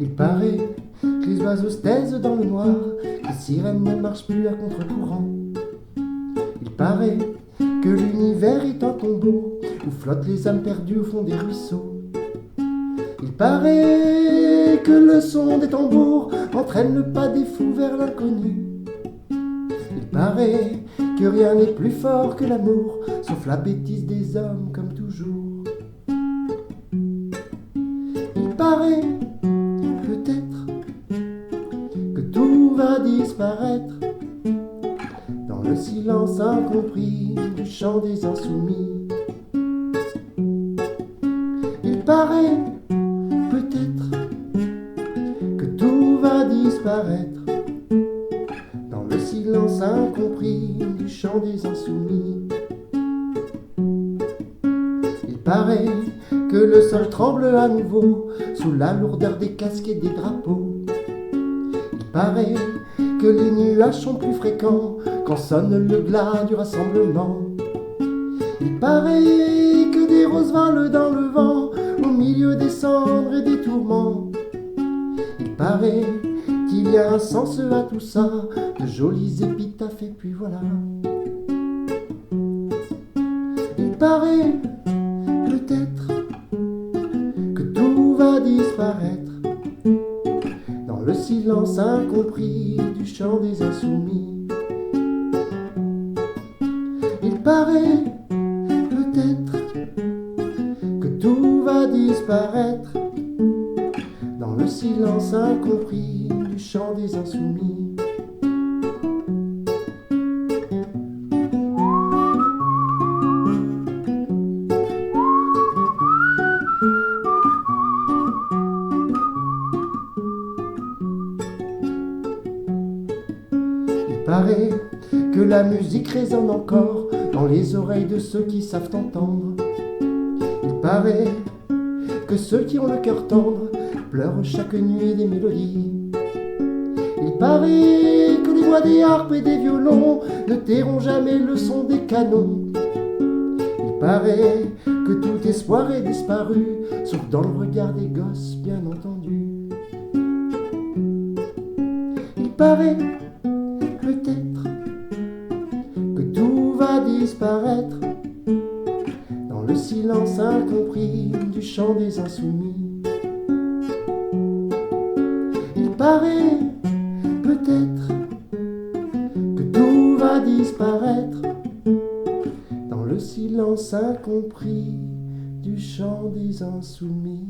Il paraît que les oiseaux se taisent dans le noir, que les sirènes ne marchent plus à contre-courant. Il paraît que l'univers est un tombeau où flottent les âmes perdues au fond des ruisseaux. Il paraît que le son des tambours entraîne le pas des fous vers l'inconnu. Il paraît que rien n'est plus fort que l'amour, sauf la bêtise des hommes comme toujours. Il paraît peut-être que tout va disparaître dans le silence incompris du chant des insoumis. Il paraît peut-être que tout va disparaître dans le silence incompris du chant des insoumis. Il paraît que le sol tremble à nouveau sous la lourdeur des casques et des drapeaux. Il paraît que les nuages sont plus fréquents quand sonne le glas du rassemblement. Il paraît que des roses volent dans le vent au milieu des cendres et des tourments. Il paraît qu'il y a un sens à tout ça, de jolies épitaphes et puis voilà. Il paraît peut-être que tout va disparaître dans le silence incompris du chant des insoumis. Il paraît peut-être que tout va disparaître dans le silence incompris du chant des insoumis. Il paraît que la musique résonne encore dans les oreilles de ceux qui savent entendre. Il paraît que ceux qui ont le cœur tendre pleurent chaque nuit des mélodies. Il paraît que les voix des harpes et des violons ne tairont jamais le son des canons. Il paraît que tout espoir est disparu, sauf dans le regard des gosses, bien entendu. Il paraît peut-être que tout va disparaître dans le silence incompris du chant des insoumis. Il paraît peut-être que tout va disparaître dans le silence incompris du chant des insoumis.